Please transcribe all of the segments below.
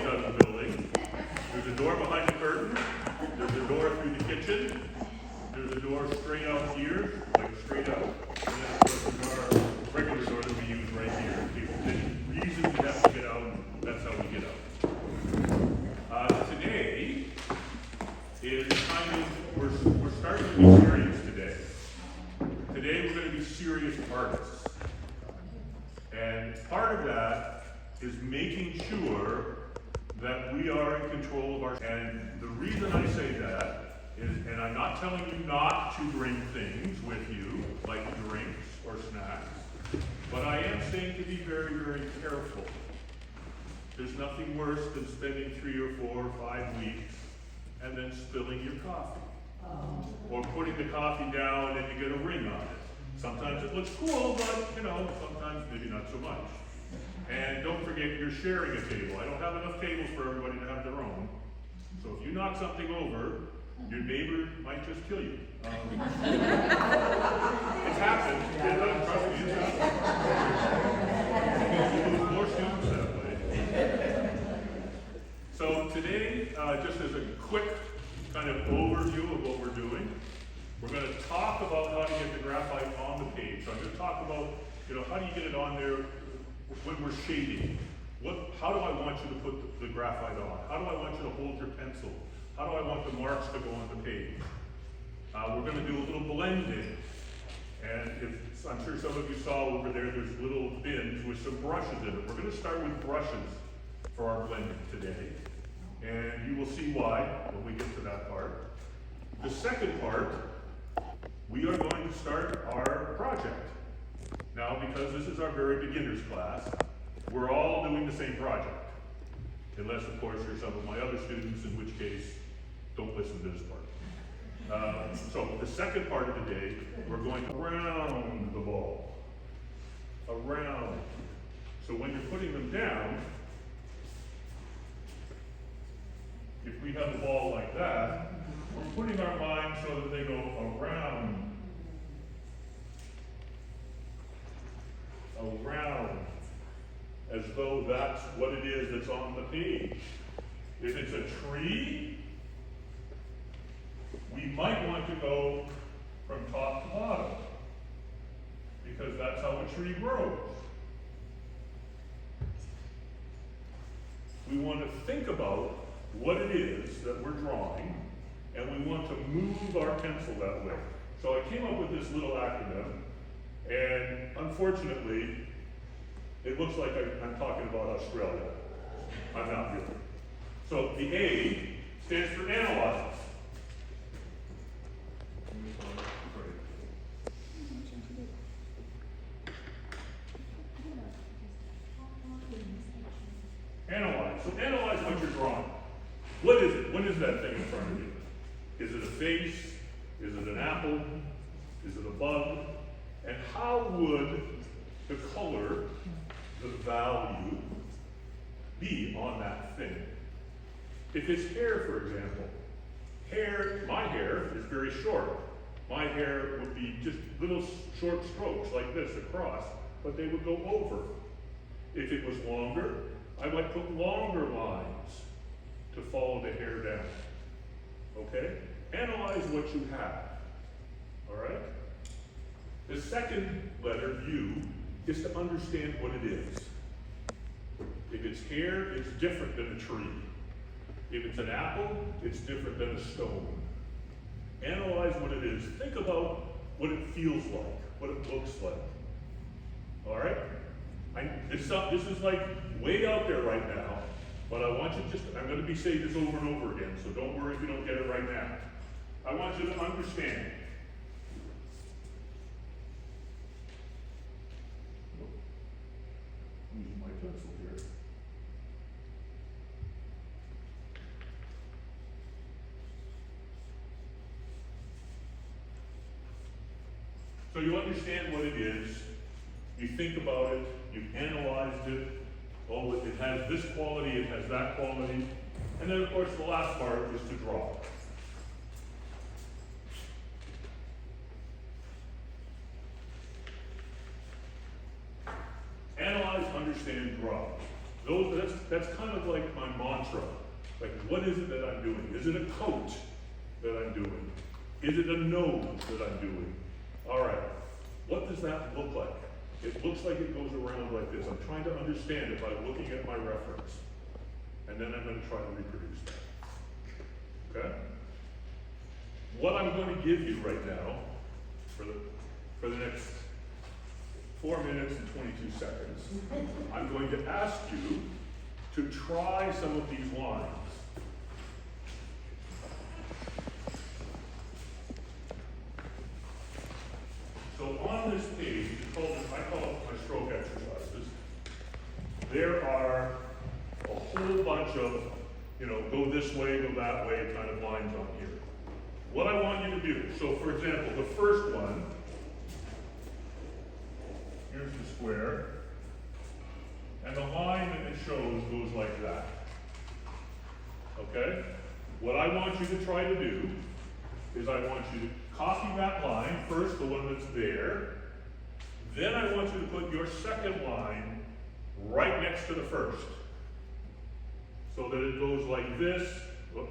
out of the building. There's a door behind the curtain. There's a door through the kitchen. There's a door straight out here, like straight out. And then of course there's our regular door that we use right here. If there's any reason we have to get out, that's how we get out. Today is kind of, we're starting to be serious today. Today we're going to be serious artists. And part of that is making sure that we are in control of our, and the reason I say that is, and I'm not telling you not to bring things with you, like drinks or snacks, but I am saying to be very, very careful. There's nothing worse than spending 3 or 4 or 5 weeks and then spilling your coffee. Or putting the coffee down and you get a ring on it. Sometimes it looks cool, but sometimes maybe not so much. And don't forget, you're sharing a table. I don't have enough tables for everybody to have their own. So if you knock something over, your neighbor might just kill you. It's happened. Trust me, it's happened. You lose more students that way. So today, just as a quick kind of overview of what we're doing, we're going to talk about how to get the graphite on the page. So I'm going to talk about, how do you get it on there when we're shading? How do I want you to put the graphite on? How do I want you to hold your pencil? How do I want the marks to go on the page? We're going to do a little blending. And I'm sure some of you saw over there's little bins with some brushes in it. We're going to start with brushes for our blending today. And you will see why when we get to that part. The second part, we are going to start our project. Now, because this is our very beginners class, we're all doing the same project. Unless, of course, you're some of my other students, in which case, don't listen to this part. So the second part of the day, we're going around the ball. Around. So when you're putting them down, if we have the ball like that, we're putting our mind so that they go around. Around. As though that's what it is that's on the page. If it's a tree, we might want to go from top to bottom, because that's how a tree grows. We want to think about what it is that we're drawing, and we want to move our pencil that way. So I came up with this little acronym, and unfortunately, it looks like I'm talking about Australia. I'm not really. So the A stands for analyze. Analyze. So analyze what you're drawing. What is it? What is that thing in front of you? Is it a face? Is it an apple? Is it a bug? And how would the color, the value, be on that thing? If it's hair, for example, my hair is very short. My hair would be just little short strokes like this across, but they would go over. If it was longer, I might put longer lines to follow the hair down. Okay? Analyze what you have. All right? The second letter, U, is to understand what it is. If it's hair, it's different than a tree. If it's an apple, it's different than a stone. Analyze what it is. Think about what it feels like, what it looks like. All right? This is like way out there right now, but I want you I'm going to be saying this over and over again, so don't worry if you don't get it right now. I want you to understand. Using my pencil here. So you understand what it is, you think about it, you've analyzed it, oh, it has this quality, it has that quality, and then of course the last part is to draw. Analyze, understand, draw. That's kind of like my mantra. Like, what is it that I'm doing? Is it a coat that I'm doing? Is it a nose that I'm doing? All right, what does that look like? It looks like it goes around like this. I'm trying to understand it by looking at my reference. And then I'm going to try to reproduce that. Okay? What I'm going to give you right now, for the next 4 minutes and 22 seconds, I'm going to ask you to try some of these lines. So on this page, I call it my stroke exercises. There are a whole bunch of, go this way, go that way kind of lines on here. What I want you to do, so for example, the first one, here's the square, and the line that it shows goes like that. Okay? What I want you to try to do is I want you to copy that line, first the one that's there, then I want you to put your second line right next to the first. So that it goes like this. Whoop.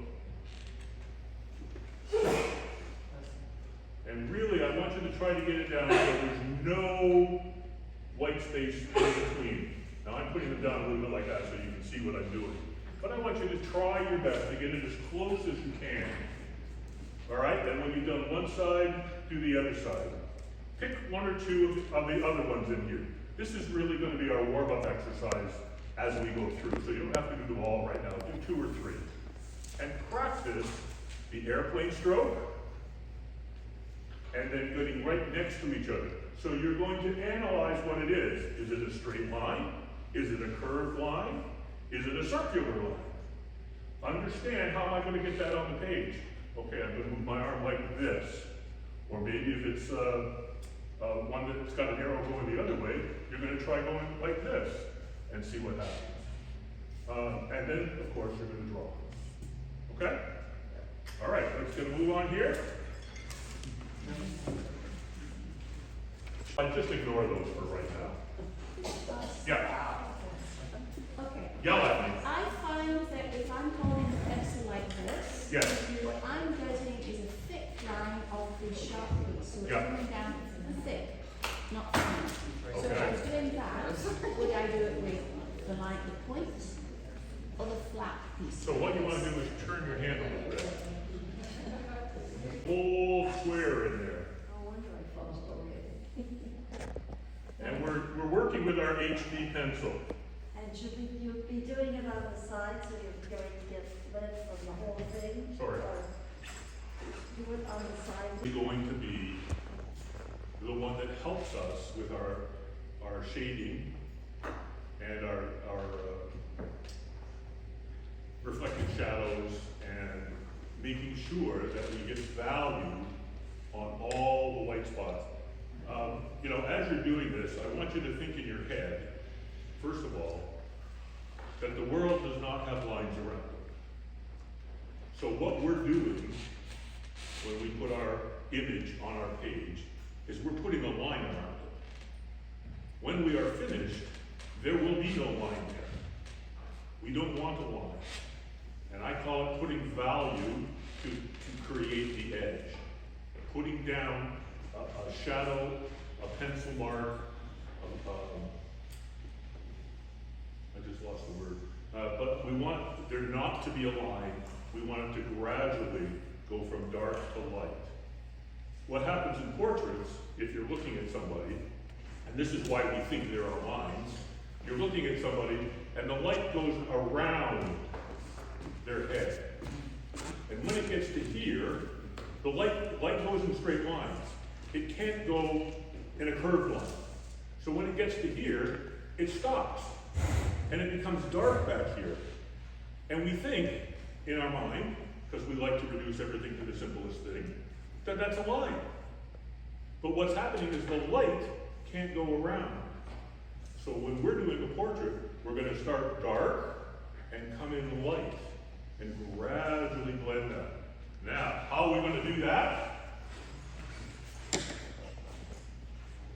And really, I want you to try to get it down so there's no white space in between. Now I'm putting it down a little bit like that so you can see what I'm doing. But I want you to try your best to get it as close as you can. All right, then when you've done one side, do the other side. Pick one or two of the other ones in here. This is really going to be our warm-up exercise as we go through, so you don't have to do them all right now. Do 2 or 3. And practice the airplane stroke, and then getting right next to each other. So you're going to analyze what it is. Is it a straight line? Is it a curved line? Is it a circular line? Understand how am I going to get that on the page? Okay, I'm going to move my arm like this. Or maybe if it's one that's got an arrow going the other way, you're going to try going like this and see what happens. And then, of course, you're going to draw. Okay? All right, let's going to move on here. I just ignore those for right now. Yeah. Okay. Yell at me. I find that if I'm holding the pencil like this, Yes. what I'm getting is a thick line of the sharp piece. So it's Yeah. coming down thick, not thin. So if I Okay. was doing that, would I do it with the line, the points, or the flat piece? So what you want to do is turn your hand a little bit. Whole square in there. No wonder I fall. Okay. And we're working with our HD pencil. And should you be doing it on the side so you're going to get lead from the whole thing? Sorry. Or do it on the side? We're going to be the one that helps us with our shading and our reflected shadows and making sure that we get value on all the white spots. As you're doing this, I want you to think in your head, first of all, that the world does not have lines around it. So what we're doing when we put our image on our page is we're putting a line around it. When we are finished, there will be no line there. We don't want a line. And I call it putting value to create the edge. Putting down a shadow, a pencil mark, I just lost the word. But we want there not to be a line. We want it to gradually go from dark to light. What happens in portraits, if you're looking at somebody, and this is why we think there are lines, you're looking at somebody and the light goes around their head. And when it gets to here, the light goes in straight lines. It can't go in a curved line. So when it gets to here, it stops. And it becomes dark back here. And we think, in our mind, because we like to reduce everything to the simplest thing, that that's a line. But what's happening is the light can't go around. So when we're doing a portrait, we're going to start dark and come in light and gradually blend that. Now, how are we going to do that?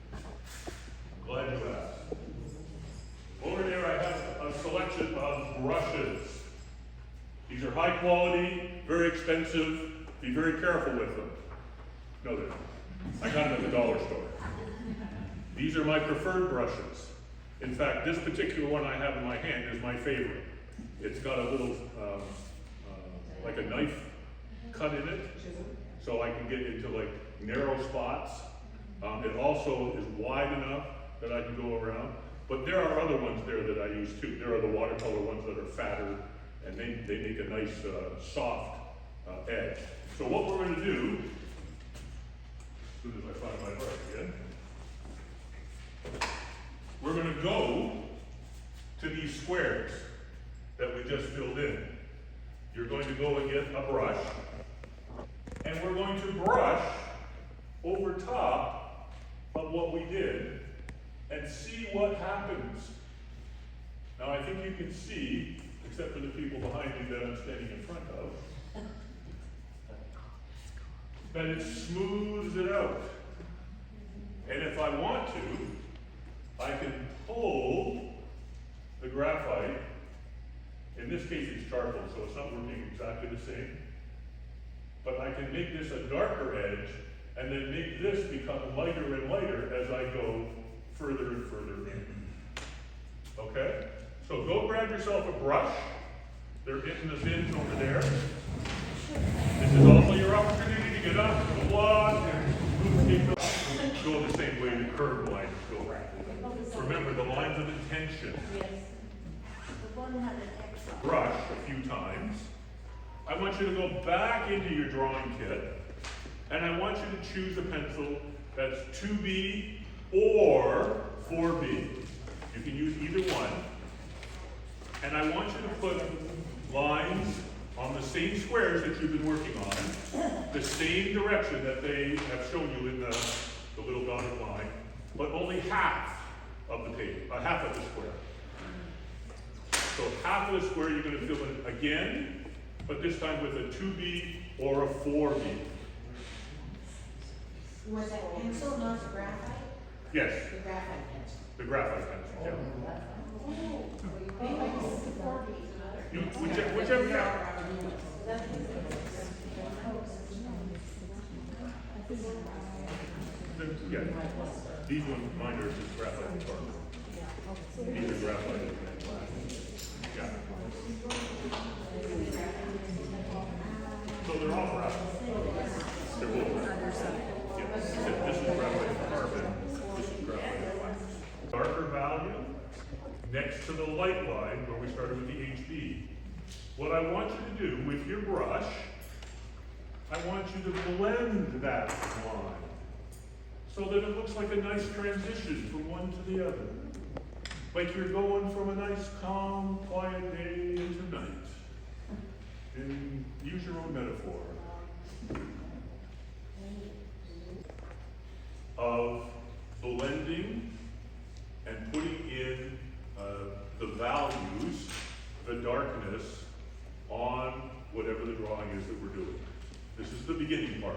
I'm glad you asked. Over there I have a selection selection of brushes. These are high quality, very expensive. Be very careful with them. No, they're not. I got them at the dollar store. These are my preferred brushes. In fact, this particular one I have in my hand is my favorite. It's got a little, like a knife cut in it, so I can get into like narrow spots. It also is wide enough that I can go around. But there are other ones there that I use too. There are the watercolor ones that are fatter, and they make a nice soft edge. So what we're going to do, as soon as I find my brush again, we're going to go to these squares that we just filled in. You're going to go and get a brush, and we're going to brush over top of what we did and see what happens. Now I think you can see, except for the people behind me that I'm standing in front of, that it smooths it out. And if I want to, I can pull the graphite. In this case it's charcoal, so it's not working exactly the same. But I can make this a darker edge and then make this become lighter and lighter as I go further and further in. Okay? So go grab yourself a brush. They're in the bins over there. This is also your opportunity to get up, go on, and go the same way the curved lines go. Remember the lines of intention. The one had an X on it. Brush a few times. I want you to go back into your drawing kit, and I want you to choose a pencil that's 2B or 4B. You can use either one. And I want you to put lines on the same squares that you've been working on, the same direction that they have shown you in the little dotted line, but only half of the page, half of the square. So half of the square you're going to fill in again, but this time with a 2B or a 4B. Was that pencil, not the graphite? Yes, The graphite pencil. the graphite pencil, yeah. Whichever, yeah. Yeah, these ones, mine are just graphite and carbon. These are graphite and yeah. So they're all graphite. They're both graphite. Yeah, this is graphite and carbon, this is graphite and black. Darker value next to the light line where we started with the HB. What I want you to do with your brush, I want you to blend that line so that it looks like a nice transition from one to the other. Like you're going from a nice, calm, quiet day into night. And use your own metaphor of blending and putting in the values, the darkness, on whatever the drawing is that we're doing. This is the beginning part.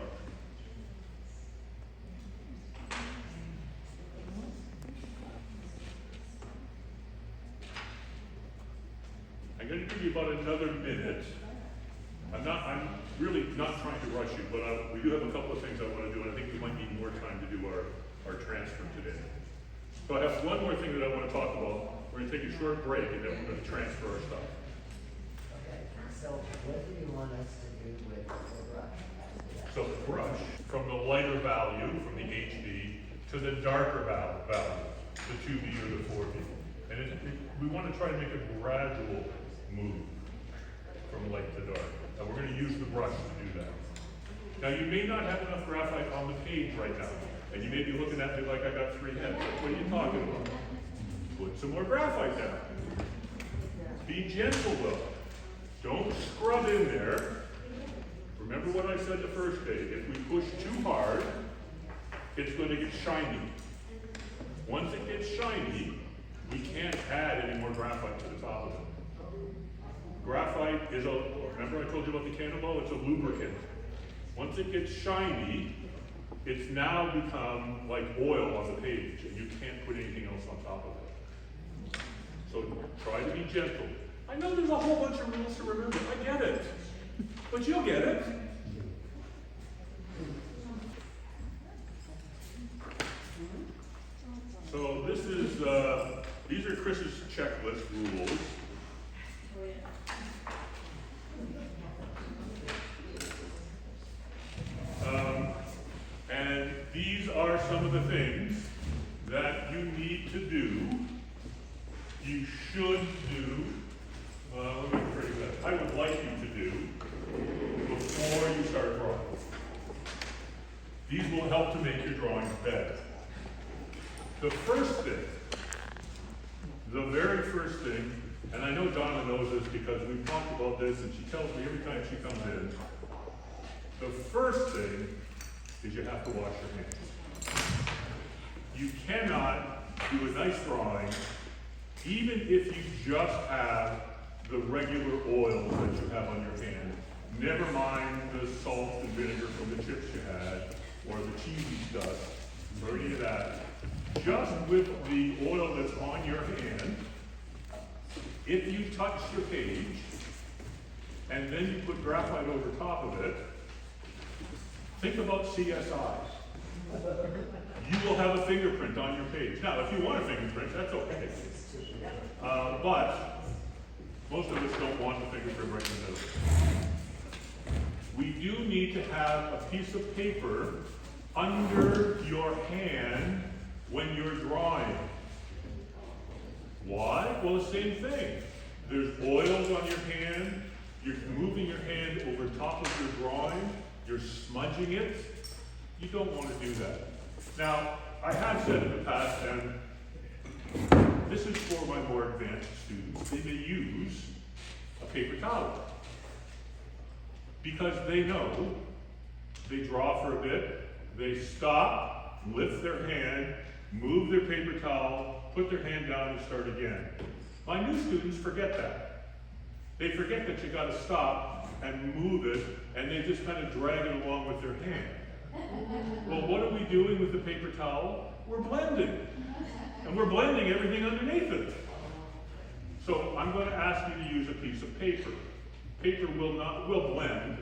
I'm going to give you about another minute. I'm really not trying to rush you, but we do have a couple of things I want to do, and I think we might need more time to do our transfer today. So I have one more thing that I want to talk about. We're going to take a short break, and then we're going to transfer our stuff. Okay, so what do you want us to do with the brush? So the brush, from the lighter value, from the HB, to the darker value, the 2B or the 4B. And we want to try to make a gradual move from light to dark. And we're going to use the brush to do that. Now you may not have enough graphite on the page right now, and you may be looking at me like I got 3 heads. What are you talking about? Put some more graphite down. Be gentle though. Don't scrub in there. Remember what I said the first day. If we push too hard, it's going to get shiny. Once it gets shiny, we can't add any more graphite to the top of it. Graphite is remember I told you about the cannonball? It's a lubricant. Once it gets shiny, it's now become like oil on the page, and you can't put anything else on top of it. So try to be gentle. I know there's a whole bunch of rules to remember, I get it. But you'll get it. So this is, these are Chris's checklist rules. And these are some of the things that you need to do, you should do, let me rephrase that, I would like you to do before you start drawing. These will help to make your drawings better. The first thing, the very first thing, and I know Donna knows this because we've talked about this and she tells me every time she comes in, the first thing is you have to wash your hands. You cannot do a nice drawing even if you just have the regular oils that you have on your hand. Never mind the salt and vinegar from the chips you had, or the cheesy stuff, or any of that. Just with the oil that's on your hand, if you touch the page, and then you put graphite over top of it, think about CSI. You will have a fingerprint on your page. Now, if you want a fingerprint, that's okay. But most of us don't want the fingerprint right in the middle. We do need to have a piece of paper under your hand when you're drawing. Why? Well, the same thing. There's oils on your hand, you're moving your hand over top of your drawing, you're smudging it. You don't want to do that. Now, I have said in the past, and this is for my more advanced students, they may use a paper towel. Because they know, they draw for a bit, they stop, lift their hand, move their paper towel, put their hand down and start again. My new students forget that. They forget that you gotta stop and move it, and they just kind of drag it along with their hand. Well, what are we doing with the paper towel? We're blending. And we're blending everything underneath it. So I'm going to ask you to use a piece of paper. Paper will blend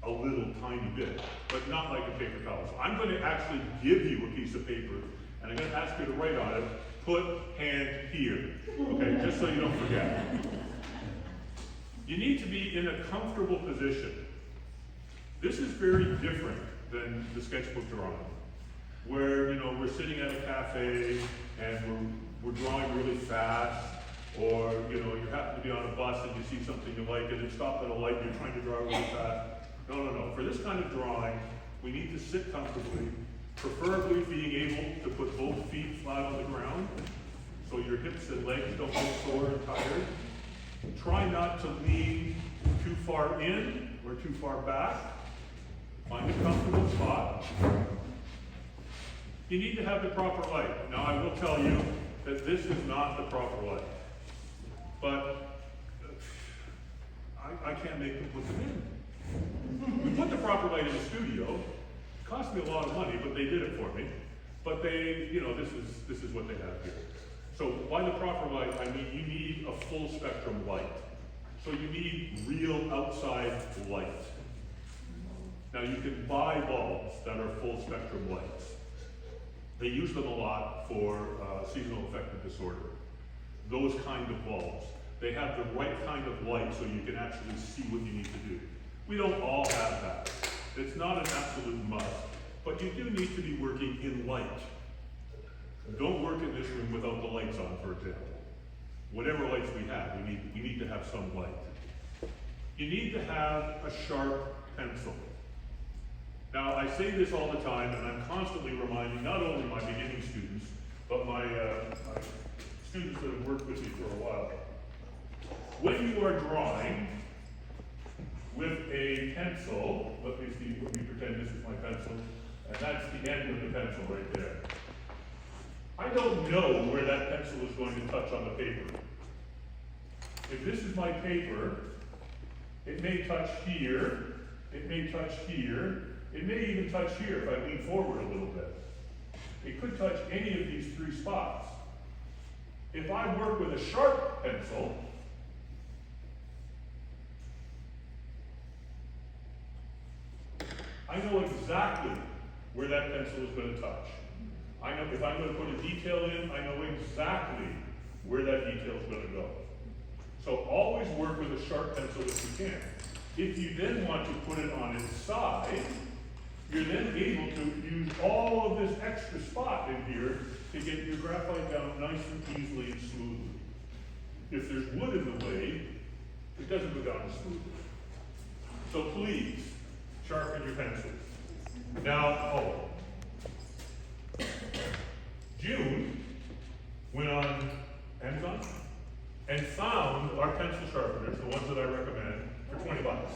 a little tiny bit, but not like a paper towel. So I'm going to actually give you a piece of paper, and I'm going to ask you to write on it, put hand here. Okay, just so you don't forget. You need to be in a comfortable position. This is very different than the sketchbook drawing, where we're sitting at a cafe and we're drawing really fast, or you happen to be on a bus and you see something you like and it stopped at a light and you're trying to draw really fast. No. For this kind of drawing, we need to sit comfortably, preferably being able to put both feet flat on the ground so your hips and legs don't get sore and tired. Try not to lean too far in or too far back. Find a comfortable spot. You need to have the proper light. Now I will tell you that this is not the proper light. But I can't make them put them in. We put the proper light in the studio. It cost me a lot of money, but they did it for me. But they, this is what they have here. So by the proper light, I mean you need a full spectrum light. So you need real outside light. Now you can buy bulbs that are full spectrum lights. They use them a lot for seasonal affective disorder. Those kind of bulbs. They have the right kind of light so you can actually see what you need to do. We don't all have that. It's not an absolute must, but you do need to be working in light. Don't work in this room without the lights on, for example. Whatever lights we have, we need to have some light. You need to have a sharp pencil. Now, I say this all the time, and I'm constantly reminding not only my beginning students, but my students that have worked with me for a while. When you are drawing with a pencil, let me pretend this is my pencil, and that's the end of the pencil right there. I don't know where that pencil is going to touch on the paper. If this is my paper, it may touch here, it may touch here, it may even touch here if I lean forward a little bit. It could touch any of these three spots. If I work with a sharp pencil, I know exactly where that pencil is going to touch. I know if I'm going to put a detail in, I know exactly where that detail is going to go. So always work with a sharp pencil if you can. If you then want to put it on its side, you're then able to use all of this extra spot in here to get your graphite down nice and easily and smoothly. If there's wood in the way, it doesn't go down as smoothly. So please, sharpen your pencils. Now, June went on Amazon and found our pencil sharpeners, the ones that I recommend, for $20.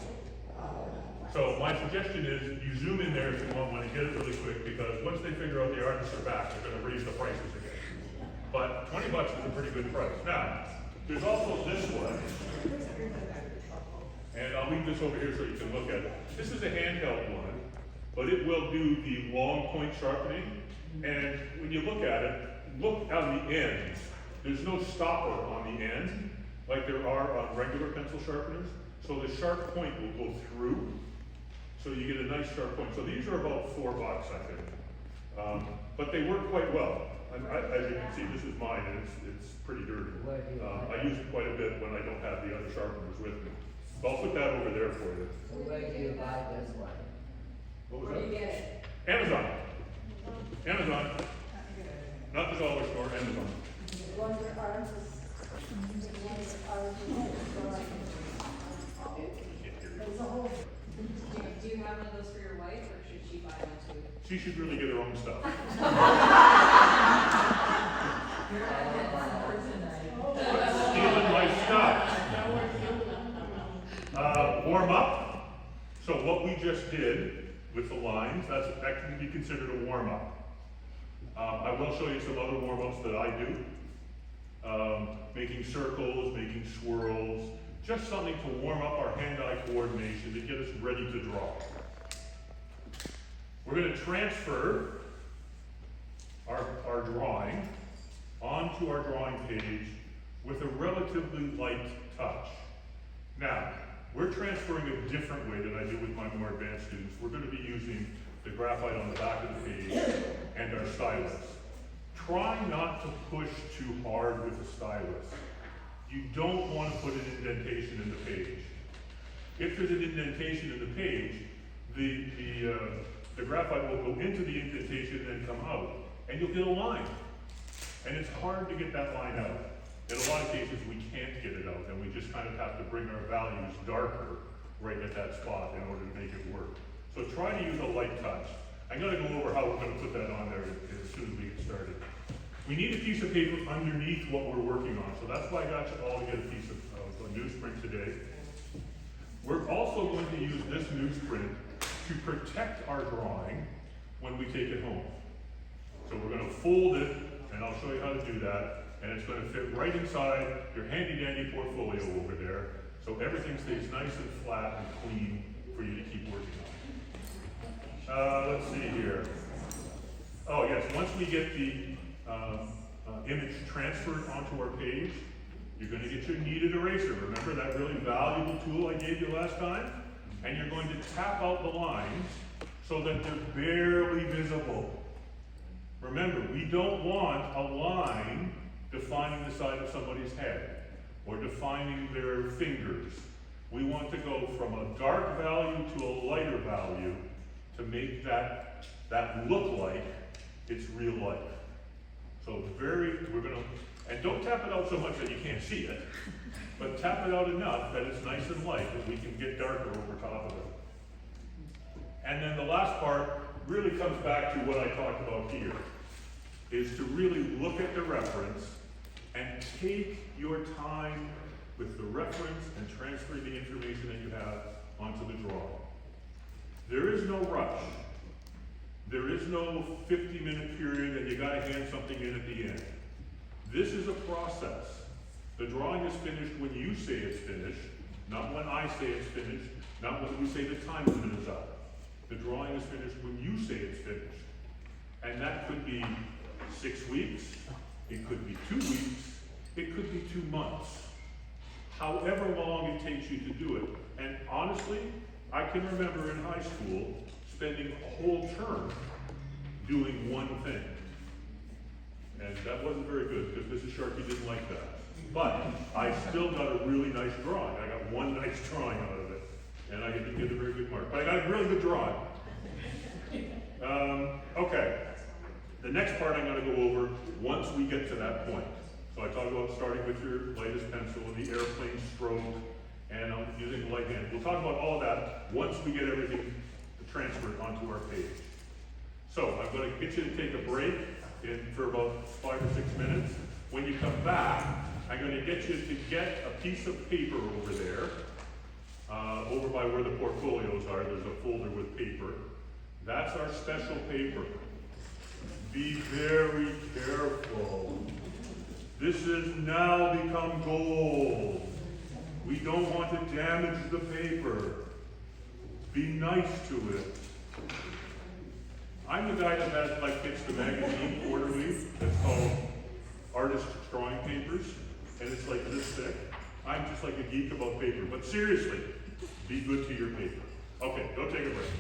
So my suggestion is you zoom in there if you want one and get it really quick, because once they figure out the artists are back, they're going to raise the prices again. But $20 is a pretty good price. Now, there's also this one, and I'll leave this over here so you can look at it. This is a handheld one, but it will do the long point sharpening. And when you look at it, look on the ends. There's no stopper on the end, like there are on regular pencil sharpeners. So the sharp point will go through, so you get a nice sharp point. So these are about $4, I think. But they work quite well. And as you can see, this is mine, and it's pretty dirty. I use it quite a bit when I don't have the other sharpeners with me. So I'll put that over there for you. So where do you buy this one? What was Where do you that? get it? Amazon. Amazon. Not the dollar store, Amazon. The ones that aren't there's a whole, Do you have one of those for your wife, or should she buy one too? She should really get her own stuff. You're a handsome person. Stealing my stuff. Warm up. So what we just did with the lines, that can be considered a warm up. I will show you some other warm ups that I do. Making circles, making swirls, just something to warm up our hand-eye coordination to get us ready to draw. We're going to transfer our drawing onto our drawing page with a relatively light touch. Now, we're transferring a different way than I do with my more advanced students. We're going to be using the graphite on the back of the page and our stylus. Try not to push too hard with the stylus. You don't want to put an indentation in the page. If there's an indentation in the page, the graphite will go into the indentation and come out, and you'll get a line. And it's hard to get that line out. In a lot of cases, we can't get it out, and we just kind of have to bring our values darker right at that spot in order to make it work. So try to use a light touch. I'm going to go over how we're going to put that on there as soon as we get started. We need a piece of paper underneath what we're working on, so that's why I got you all to get a piece of newsprint today. We're also going to use this newsprint to protect our drawing when we take it home. So we're going to fold it, and I'll show you how to do that, and it's going to fit right inside your handy-dandy portfolio over there, so everything stays nice and flat and clean for you to keep working on. Let's see here. Oh yes, once we get the image transferred onto our page, you're going to get your kneaded eraser. Remember that really valuable tool I gave you last time? And you're going to tap out the lines so that they're barely visible. Remember, we don't want a line defining the side of somebody's head or defining their fingers. We want to go from a dark value to a lighter value to make that look like it's real life. So we're gonna, and don't tap it out so much that you can't see it, but tap it out enough that it's nice and light that we can get darker over top of it. And then the last part really comes back to what I talked about here, is to really look at the reference and take your time with the reference and transferring the information that you have onto the drawing. There is no rush. There is no 50-minute period and you gotta hand something in at the end. This is a process. The drawing is finished when you say it's finished, not when I say it's finished, not when we say the time limit is up. The drawing is finished when you say it's finished. And that could be 6 weeks, it could be 2 weeks, it could be 2 months. However long it takes you to do it. And honestly, I can remember in high school spending a whole term doing one thing. And that wasn't very good because Mrs. Sharkey didn't like that. But I still got a really nice drawing. I got one nice drawing out of it. And I didn't get a very good mark. But I got a really good drawing. Okay. The next part I'm going to go over once we get to that point. So I talk about starting with your lightest pencil and the airplane stroke and using the light hand. We'll talk about all of that once we get everything transferred onto our page. So I'm going to get you to take a break for about 5 or 6 minutes. When you come back, I'm going to get you to get a piece of paper over there, over by where the portfolios are. There's a folder with paper. That's our special paper. Be very careful. This has now become gold. We don't want to damage the paper. Be nice to it. I'm the guy that has, like, gets the magazine quarterly that's called Artist Drawing Papers, and it's like this thick. I'm just like a geek about paper, but seriously, be good to your paper. Okay, go take a break.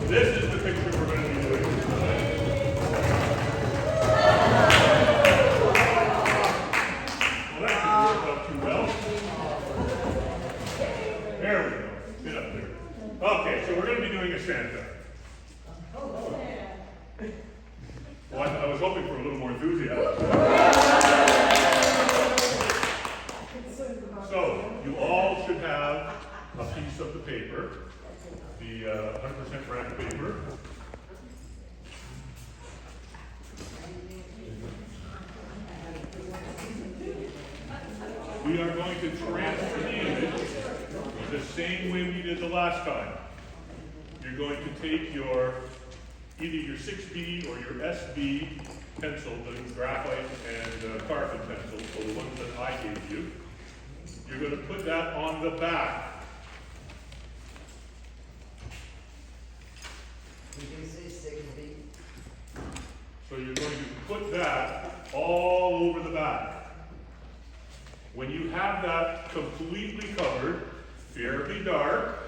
This is the picture we're going to be doing tonight. Well, that didn't work out too well. There we go. Sit up there. Okay, so we're going to be doing a Santa. Well, I was hoping for a little more enthusiasm. So, you all should have a piece of the paper, the 100% brand paper. We are going to transfer the image the same way we did the last time. You're going to take either your 6B or your SB pencil, the graphite and carbon pencil, so the ones that I gave you. You're going to put that on the back. Did you say 6B? So you're going to put that all over the back. When you have that completely covered, fairly dark,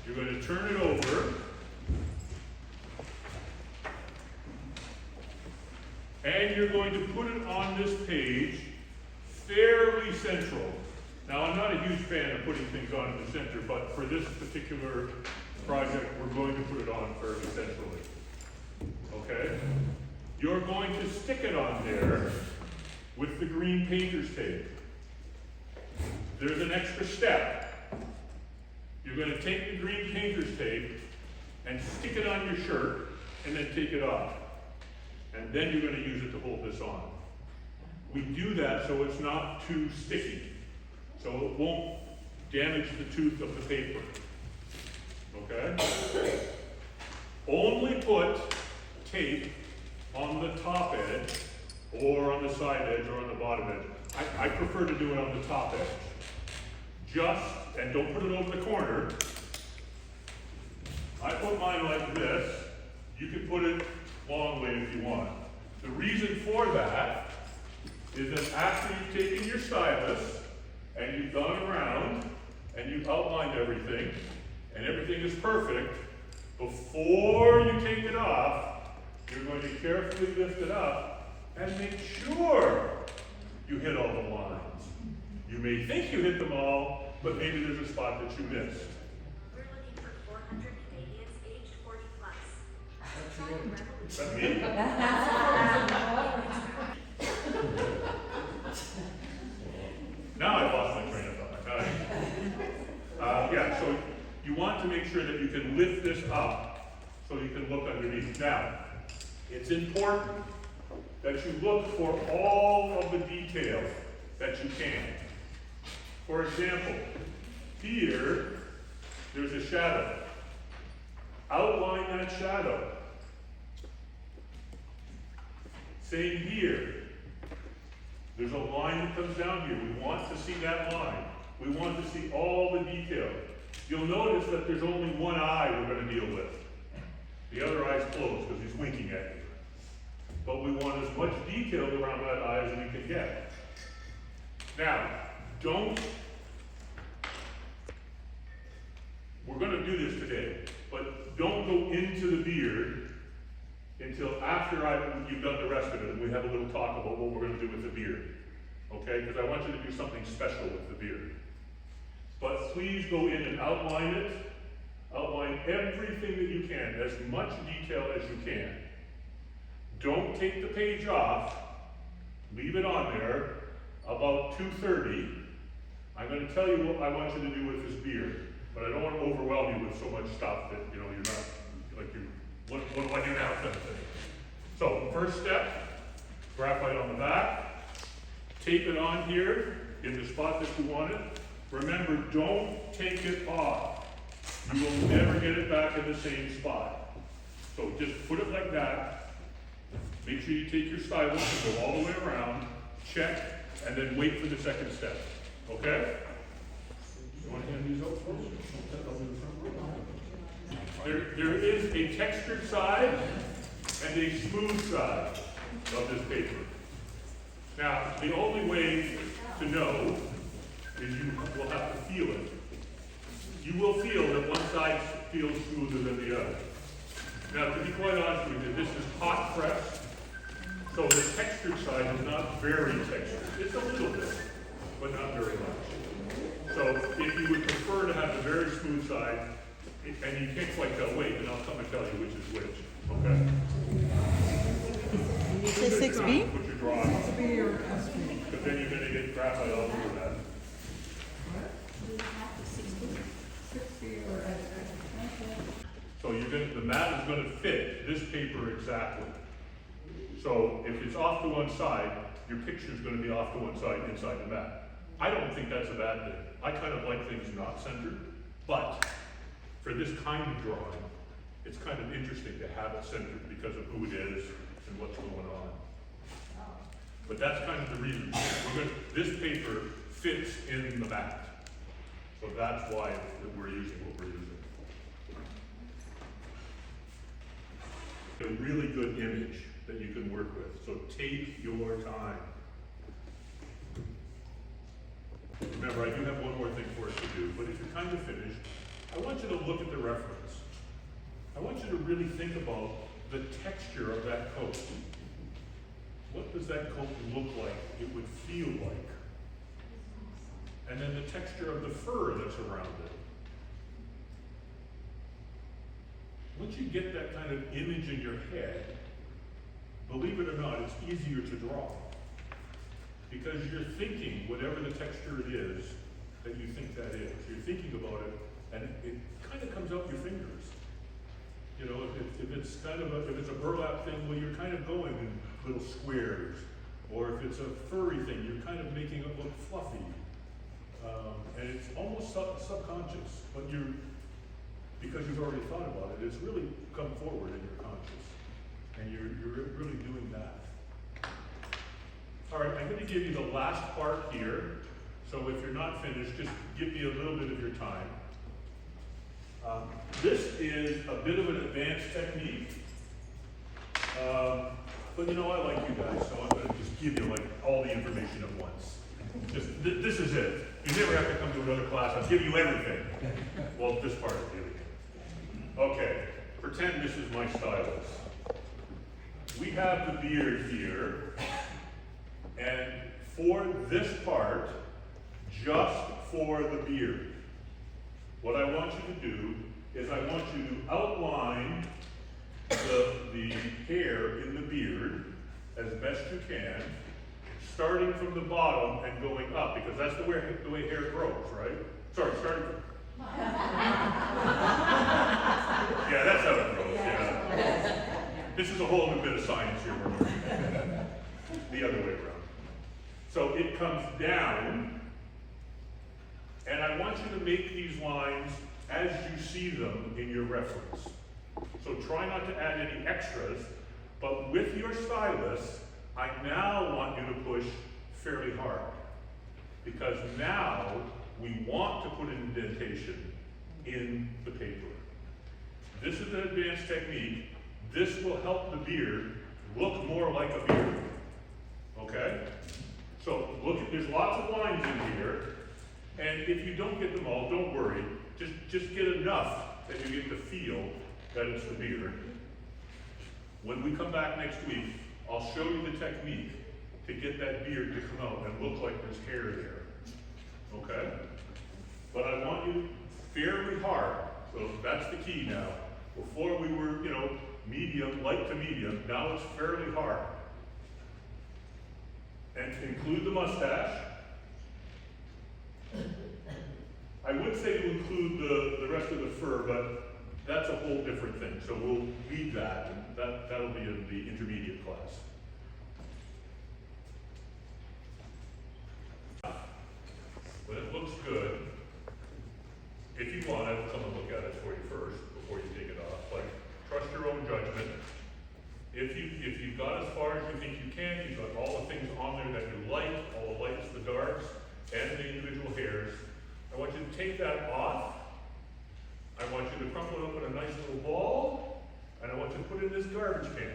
you're going to turn it over. And you're going to put it on this page fairly central. Now, I'm not a huge fan of putting things on in the center, but for this particular project, we're going to put it on fairly centrally. Okay? You're going to stick it on there with the green painter's tape. There's an extra step. You're going to take the green painter's tape and stick it on your shirt and then take it off. And then you're going to use it to hold this on. We do that so it's not too sticky, so it won't damage the tooth of the paper. Okay? Only put tape on the top edge or on the side edge or on the bottom edge. I prefer to do it on the top edge. And don't put it over the corner. I put mine like this. You can put it long way if you want. The reason for that is that after you've taken your stylus and you've gone around and you've outlined everything and everything is perfect, before you take it off, you're going to carefully lift it up and make sure you hit all the lines. You may think you hit them all, but maybe there's a spot that you missed. We're looking for 400 Canadians aged 40 plus. Is that me? Now I've lost my train of thought. Yeah, so you want to make sure that you can lift this up so you can look underneath. Now, it's important that you look for all of the details that you can. For example, here, there's a shadow. Outline that shadow. Same here. There's a line that comes down here. We want to see that line. We want to see all the detail. You'll notice that there's only one eye we're going to deal with. The other eye's closed because he's winking at you. but we want as much detail around that eye as we can get. Now, we're gonna do this today, but don't go into the beard until after you've done the rest of it, and we have a little talk about what we're gonna do with the beard. Okay, because I want you to do something special with the beard. But please go in and outline it. Outline everything that you can, as much detail as you can. Don't take the page off. Leave it on there about 2:30. I'm going to tell you what I want you to do with this beard, but I don't want to overwhelm you with so much stuff that you're not like what do I do now? Kind of thing. So first step, graphite on the back. Tape it on here in the spot that you want it. Remember, don't take it off. You will never get it back in the same spot. So just put it like that. Make sure you take your stylus and go all the way around, check, and then wait for the second step. Okay? You want to hand these out for me? There is a textured side and a smooth side of this paper. Now, the only way to know is you will have to feel it. You will feel that one side feels smoother than the other. Now, to be quite honest with you, this is hot press, so the textured side is not very textured. It's a little bit, but not very much. So if you would prefer to have the very smooth side, and you can't quite tell, wait, then I'll come and tell you which is which, okay? You say 6B? Put your drawing on. Because then you're gonna get graphite all over that. So the mat is gonna fit this paper exactly. So if it's off to one side, your picture's gonna be off to one side inside the mat. I don't think that's a bad thing. I kind of like things not centered, but for this kind of drawing, it's kind of interesting to have it centered because of who it is and what's going on. But that's kind of the reason. This paper fits in the mat. So that's why we're using what we're using. A really good image that you can work with. So take your time. Remember, I do have one more thing for us to do, but if you're kind of finished, I want you to look at the reference. I want you to really think about the texture of that coat. What does that coat look like? It would feel like. And then the texture of the fur that's around it. Once you get that kind of image in your head, believe it or not, it's easier to draw. Because you're thinking whatever the texture it is that you think that is. You're thinking about it, and it kind of comes out your fingers. You know, if it's kind of if it's a burlap thing, well, you're kind of going in little squares. Or if it's a furry thing, you're kind of making it look fluffy. And it's almost subconscious, but because you've already thought about it, it's really come forward in your conscious. And you're really doing that. All right, I'm going to give you the last part here. So if you're not finished, just give me a little bit of your time. This is a bit of an advanced technique. But you know, I like you guys, so I'm going to just give you like all the information at once. This is it. You never have to come to another class. I'll give you everything. Well, this part is really good. Okay, pretend this is my stylus. We have the beard here, and for this part, just for the beard, what I want you to do is I want you to outline the hair in the beard as best you can, starting from the bottom and going up, because that's the way hair grows, right? Sorry, starting from... Yeah, that's how it grows, yeah. This is a whole new bit of science here we're learning. The other way around. So it comes down, and I want you to make these lines as you see them in your reference. So try not to add any extras, but with your stylus, I now want you to push fairly hard. Because now we want to put an indentation in the paper. This is an advanced technique. This will help the beard look more like a beard. Okay? So look at, there's lots of lines in here, and if you don't get them all, don't worry. Just get enough that you get the feel that it's the beard. When we come back next week, I'll show you the technique to get that beard to come out and look like there's hair there. Okay? But I want you fairly hard, so that's the key now. Before we were, medium, light to medium, now it's fairly hard. And include the mustache. I would say to include the rest of the fur, but that's a whole different thing, so we'll leave that, and that'll be in the intermediate class. When it looks good, if you want, I will come and look at it for you first, before you take it off. Like, trust your own judgment. If you've got as far as you think you can, you've got all the things on there that you like, all the lights, the darks, and the individual hairs, I want you to take that off. I want you to crumple it up in a nice little ball, and I want you to put it in this garbage can.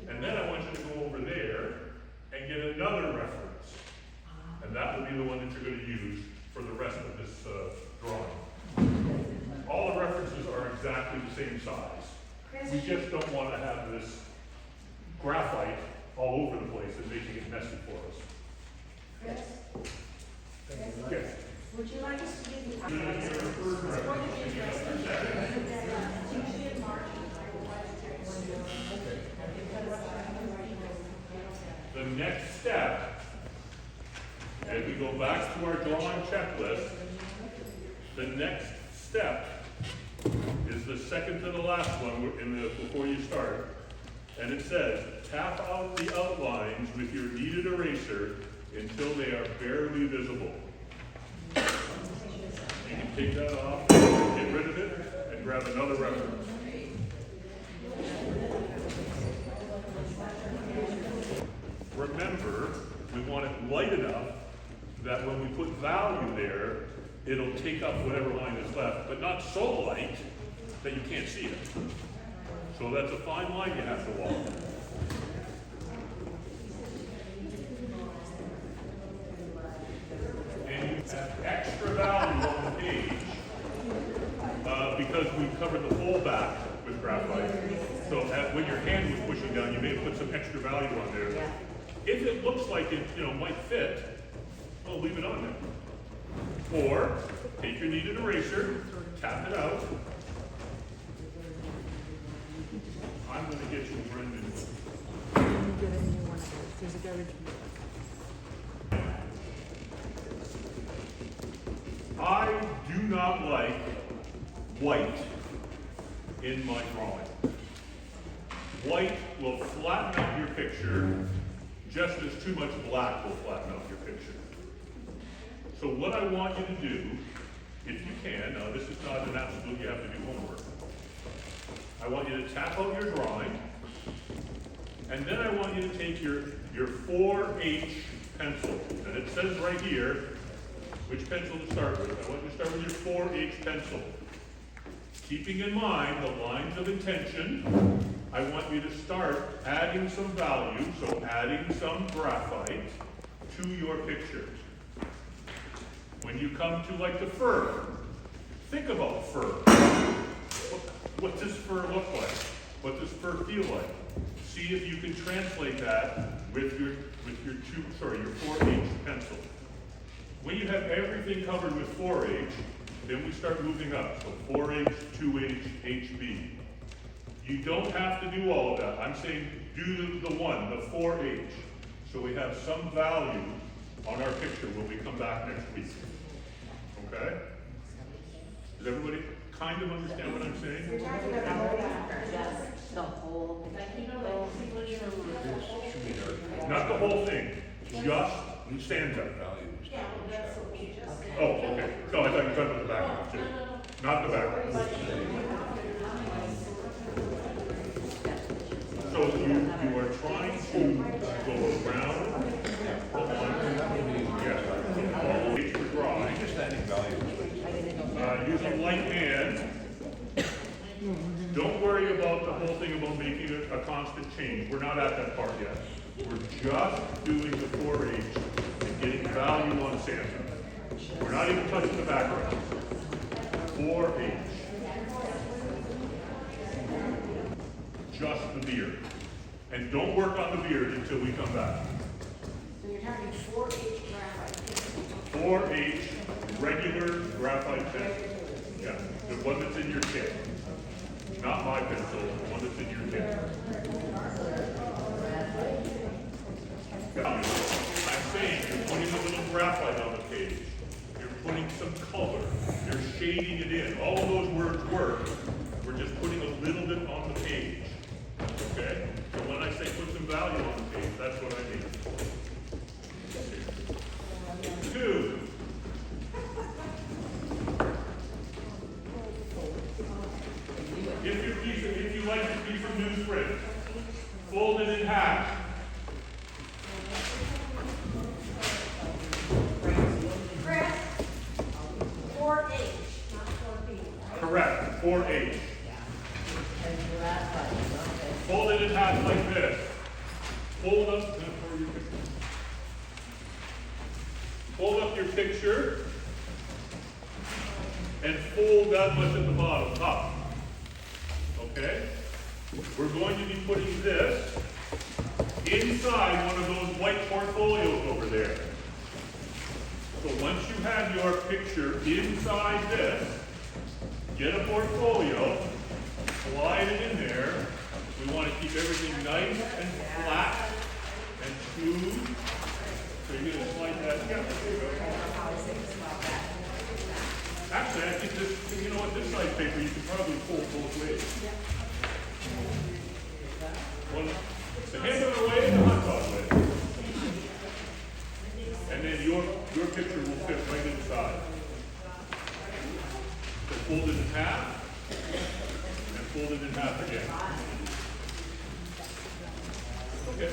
And then I want you to go over there and get another reference. And that will be the one that you're going to use for the rest of this drawing. All the references are exactly the same size. We just don't want to have this graphite all over the place and making it messy for us. Chris, Yes. would you like us to give you? The next step, as we go back to our drawing checklist, the next step is the second to the last one before you start. And it says, tap out the outlines with your kneaded eraser until they are barely visible. You can take that off, get rid of it, and grab another reference. Remember, we want it light enough that when we put value there, it'll take up whatever line is left, but not so light that you can't see it. So that's a fine line you have to walk. And you have extra value on the page because we covered the whole back with graphite. So when your hand was pushing down, you may have put some extra value on there. If it looks like it, might fit, well, leave it on there. Or take your kneaded eraser, tap it out. I'm going to get you Brendan. I do not like white in my drawing. White will flatten out your picture just as too much black will flatten out your picture. So what I want you to do, if you can, now this is not an absolute, you have to do homework. I want you to tap out your drawing, and then I want you to take your 4H pencil, and it says right here which pencil to start with. I want you to start with your 4H pencil. Keeping in mind the lines of intention, I want you to start adding some value, so adding some graphite to your picture. When you come to like the fur, think about fur. What does fur look like? What does fur feel like? See if you can translate that with your 4H pencil. When you have everything covered with 4H, then we start moving up. So 4H, 2H, HB. You don't have to do all of that. I'm saying do the 4H. So we have some value on our picture when we come back next week. Okay? Does everybody kind of understand what I'm saying? You're talking about the whole back, yes, the whole. Not the whole thing, just stanza. Oh, okay. No, I thought you were talking about the background too. Not the background. So you are trying to go around the line. Yeah. All the drawing. Just adding value. Use a light hand. Don't worry about the whole thing about making a a constant change. We're not at that part yet. We're just doing the 4H and getting value on Santa. We're not even touching the background. 4H. Just the beard. And don't work on the beard until we come back. So you're talking 4H graphite. 4H regular graphite pen. Yeah, the one that's in your kit. Not my pencil, the one that's in your kit. I'm saying you're putting a little graphite on the page. You're putting some color. You're shading it in. All of those words work. We're just putting a little bit on the page. Okay? So when I say put some value on the page, that's what I mean. 2. If you like your piece of newsprint, fold it in half. Chris, 4H, not 4B. Correct, 4H. And graphite, okay. Fold it in half like this. Fold up your picture and fold that much at the bottom up. Okay? We're going to be putting this inside one of those white portfolios over there. So once you have your picture inside this, get a portfolio, slide it in there. We want to keep everything nice and flat and smooth. So you're going to slide that. Yeah, there you go. Actually, I think this, you know what, this side paper you can probably fold both ways. One, the hamburger way and the hot dog way. And then your picture will fit right inside. So fold it in half and fold it in half again. Okay.